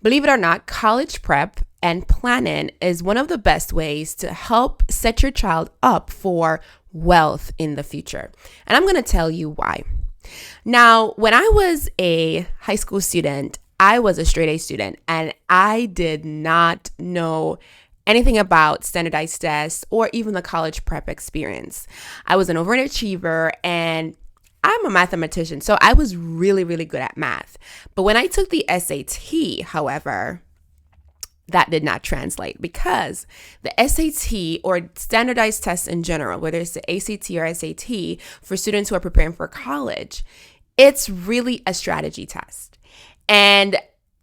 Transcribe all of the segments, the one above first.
Believe it or not, college prep and planning is one of the best ways to help set your child up for wealth in the future. And I'm going to tell you why. Now, when I was a high school student, I was a straight A student and I did not know anything about standardized tests or even the college prep experience. I was an overachiever and I'm a mathematician, so I was really, really good at math. But when I took the SAT, however, that did not translate because the SAT or standardized tests in general, whether it's the ACT or SAT for students who are preparing for college, it's really a strategy test. And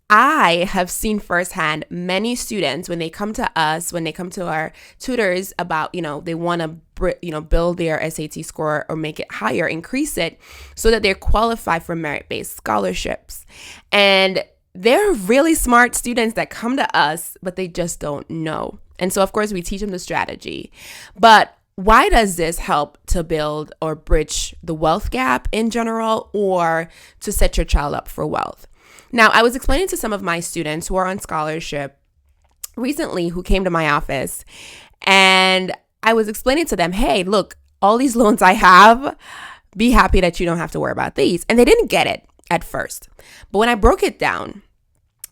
I have seen firsthand many students when they come to us, when they come to our tutors about, they want to, build their SAT score or make it higher, increase it so that they're qualified for merit-based scholarships. And they're really smart students that come to us, but they just don't know. And so, of course, we teach them the strategy. But why does this help to build or bridge the wealth gap in general or to set your child up for wealth? Now, I was explaining to some of my students who are on scholarship recently who came to my office, and I was explaining to them, hey, look, all these loans I have, be happy that you don't have to worry about these. And they didn't get it at first. But when I broke it down,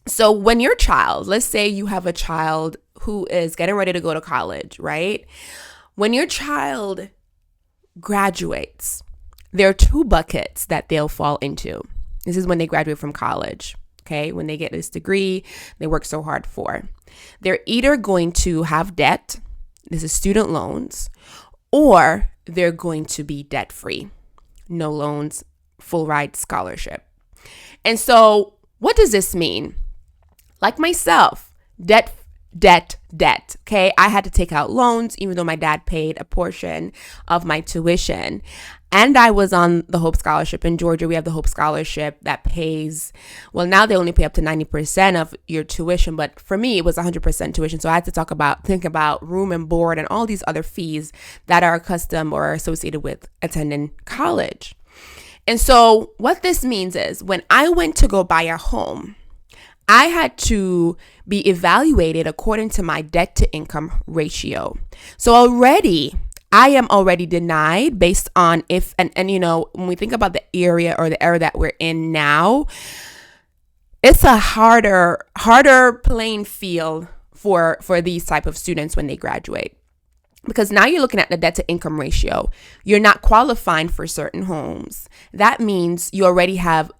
so when your child, let's say you have a child who is getting ready to go to college, right? When your child graduates, there are two buckets that they'll fall into. This is when they graduate from college, okay? When they get this degree they work so hard for. They're either going to have debt, this is student loans, or they're going to be debt-free, no loans, full ride scholarship. And so what does this mean? Like myself, debt, okay? I had to take out loans even though my dad paid a portion of my tuition. And I was on the Hope Scholarship in Georgia. We have the Hope Scholarship that pays, well, now they only pay up to 90% of your tuition. But for me, it was 100% tuition. So I had to think about room and board and all these other fees that are accustomed or associated with attending college. And so what this means is when I went to go buy a home, I had to be evaluated according to my debt to income ratio. So I am already denied based on and when we think about the area or the era that we're in now, it's a harder playing field for these type of students when they graduate. Because now you're looking at the debt to income ratio. You're not qualifying for certain homes. That means you already have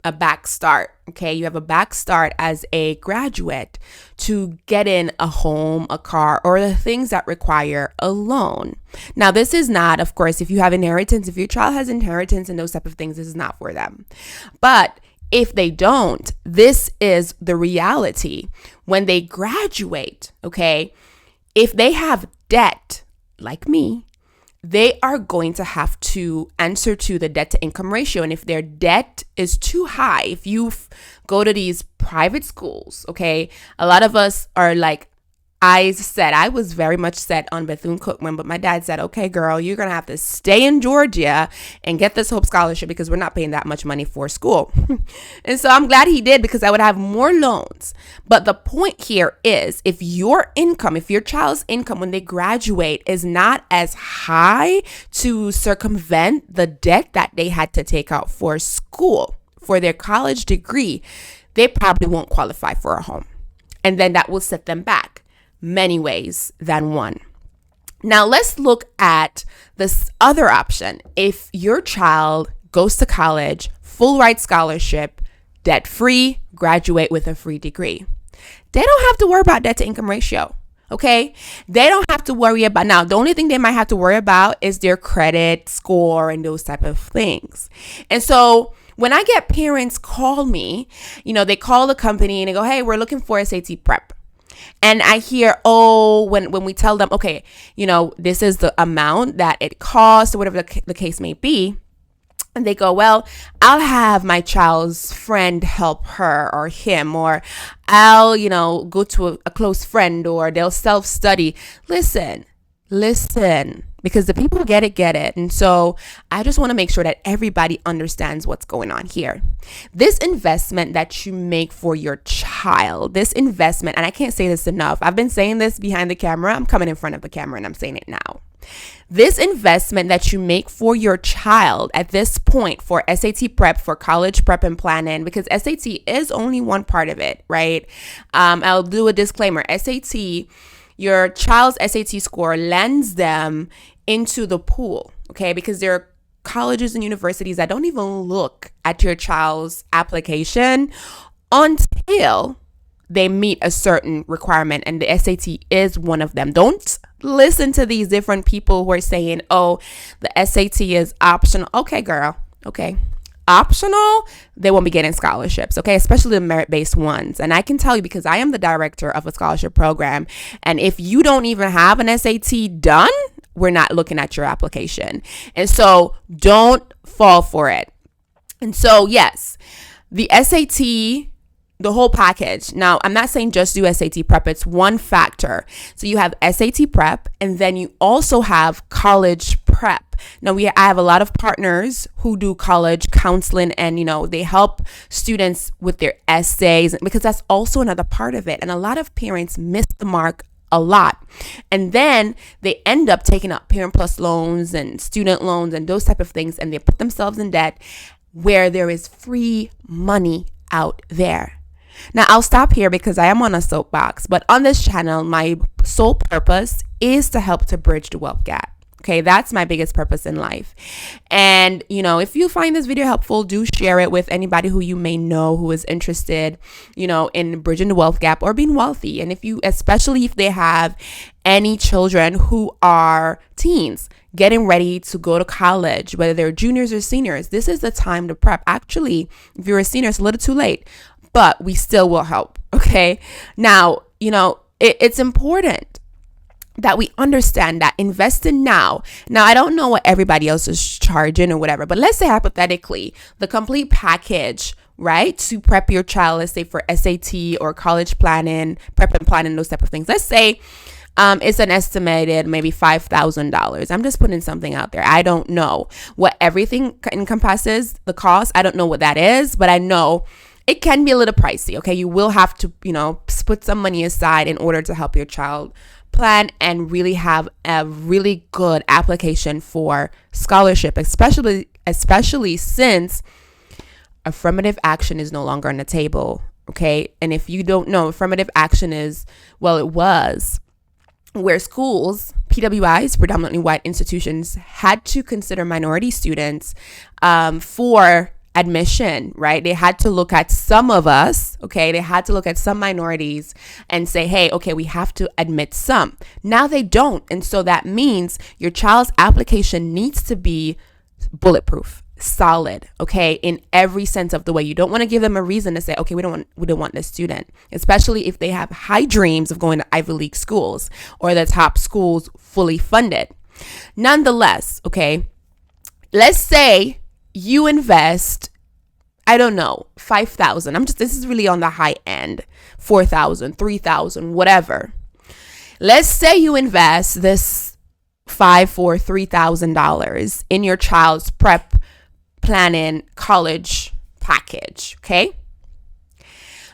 a back start, okay? You have a back start as a graduate to get in a home, a car, or the things that require a loan. Now, this is not, of course, if you have inheritance, if your child has inheritance and those type of things, this is not for them. But if they don't, this is the reality. When they graduate, okay, if they have debt, like me, they are going to have to answer to the debt to income ratio. And if their debt is too high, if you go to these private schools, okay, a lot of us are like, I was very much set on Bethune-Cookman, but my dad said, okay, girl, you're going to have to stay in Georgia and get this Hope Scholarship because we're not paying that much money for school. And so I'm glad he did because I would have more loans. But the point here is if your child's income when they graduate is not as high to circumvent the debt that they had to take out for school, for their college degree, they probably won't qualify for a home. And then that will set them back many ways than one. Now let's look at this other option. If your child goes to college, full ride scholarship, debt free, graduate with a free degree, they don't have to worry about debt to income ratio. Okay, they don't have to worry about, now the only thing they might have to worry about is their credit score and those type of things. And so when I get parents call me, they call the company and they go, hey, we're looking for SAT prep. And I hear, when we tell them, okay, this is the amount that it costs or whatever the case may be. And they go, well, I'll have my child's friend help her or him, or I'll, go to a close friend, or they'll self-study. Listen, Listen, because the people who get it. And so I just want to make sure that everybody understands what's going on here. This investment that you make for your child, this investment, and I can't say this enough. I've been saying this behind the camera. I'm coming in front of the camera and I'm saying it now. This investment that you make for your child at this point for SAT prep, for college prep and planning, because SAT is only one part of it, right? I'll do a disclaimer. Your child's SAT score lends them into the pool, okay? Because there are colleges and universities that don't even look at your child's application until they meet a certain requirement, and the SAT is one of them. Don't listen to these different people who are saying, oh, the SAT is optional. Okay, girl. Okay. Optional, they won't be getting scholarships, okay? Especially the merit-based ones. And I can tell you because I am the director of a scholarship program. And if you don't even have an SAT done, we're not looking at your application. And so don't fall for it. And so, yes, the SAT, the whole package. Now, I'm not saying just do SAT prep. It's one factor. So you have SAT prep, and then you also have college prep. Now, I have a lot of partners who do college counseling, and, they help students with their essays, because that's also another part of it. And a lot of parents miss the mark a lot. And then they end up taking up Parent Plus loans and student loans and those type of things, and they put themselves in debt where there is free money out there. Now, I'll stop here because I am on a soapbox, but on this channel, my sole purpose is to help to bridge the wealth gap. Okay, that's my biggest purpose in life. And, if you find this video helpful, do share it with anybody who you may know who is interested, in bridging the wealth gap or being wealthy. And especially if they have any children who are teens getting ready to go to college, whether they're juniors or seniors, this is the time to prep. Actually, if you're a senior, it's a little too late, but we still will help. Okay. Now, it's important that we understand that investing now, I don't know what everybody else is charging or whatever, but let's say hypothetically, the complete package, right, to prep your child, let's say for SAT or college planning, prep and planning, those type of things. Let's say it's an estimated maybe $5,000. I'm just putting something out there. I don't know what everything encompasses, the cost. I don't know what that is, but I know it can be a little pricey. Okay. You will have to, put some money aside in order to help your child plan and really have a really good application for scholarship, especially since affirmative action is no longer on the table. Okay. And if you don't know, affirmative action it was where schools, PWIs, predominantly white institutions, had to consider minority students for admission, right? They had to look at some of us, okay? They had to look at some minorities and say, hey, okay, we have to admit some. Now they don't. And so that means your child's application needs to be bulletproof, solid, okay, in every sense of the way. You don't want to give them a reason to say, okay, we don't want this student, especially if they have high dreams of going to Ivy League schools or the top schools fully funded. Nonetheless, okay, let's say you invest, I don't know, $5,000. This is really on the high end, $4,000, $3,000, whatever. Let's say you invest this $3,000 in your child's prep planning college package, okay?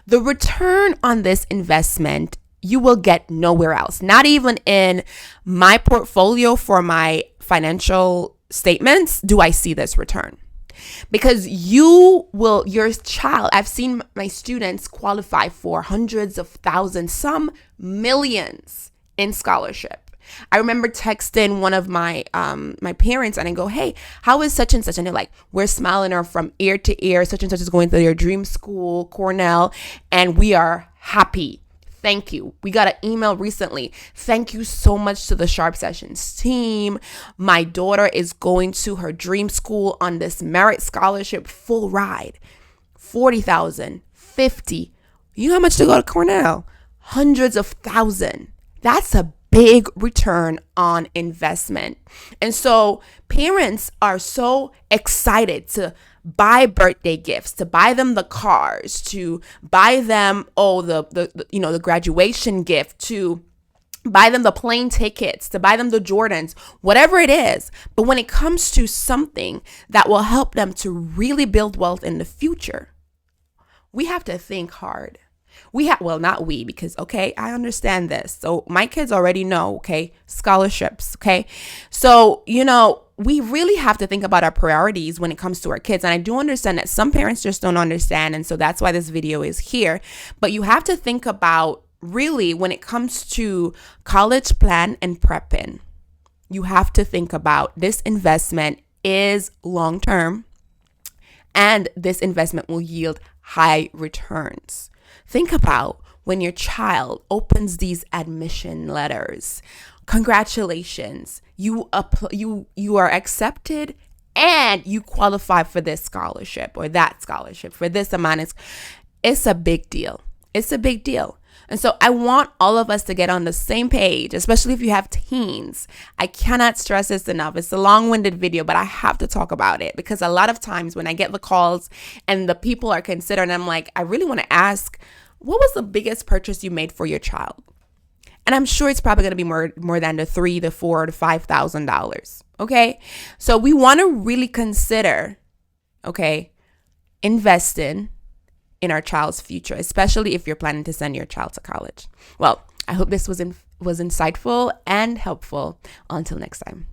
The return on this investment, you will get nowhere else. Not even in my portfolio for my financial statements do I see this return. Because your child, I've seen my students qualify for hundreds of thousands, some millions in scholarship. I remember texting one of my parents and I go, hey, how is such and such? And they're like, we're smiling her from ear to ear. Such and such is going to their dream school, Cornell, and we are happy. Thank you. We got an email recently. Thank you so much to the Sharpe Sessions team. My daughter is going to her dream school on this merit scholarship, full ride. 40,000, 50. You know how much to go to Cornell? Hundreds of thousands. That's a big return on investment. And so parents are so excited to buy birthday gifts, to buy them the cars, to buy them the graduation gift, to buy them the plane tickets, to buy them the Jordans, whatever it is. But when it comes to something that will help them to really build wealth in the future, we have to think hard. Not we, because, okay, I understand this. So my kids already know, okay, scholarships, okay? So, we really have to think about our priorities when it comes to our kids. And I do understand that some parents just don't understand. And so that's why this video is here. But you have to think about, really, when it comes to college plan and prepping, you have to think about this investment is long-term, and this investment will yield high returns. Think about when your child opens these admission letters. Congratulations, you are accepted and you qualify for this scholarship or that scholarship for this amount. It's a big deal. It's a big deal. And so I want all of us to get on the same page, especially if you have teens. I cannot stress this enough. It's a long-winded video, but I have to talk about it because a lot of times when I get the calls and the people are considering, I'm like, I really want to ask, what was the biggest purchase you made for your child? And I'm sure it's probably going to be more than the $3,000, the $4,000, to $5,000. Okay. So we want to really consider, okay, investing in our child's future, especially if you're planning to send your child to college. Well, I hope this was insightful and helpful. Until next time.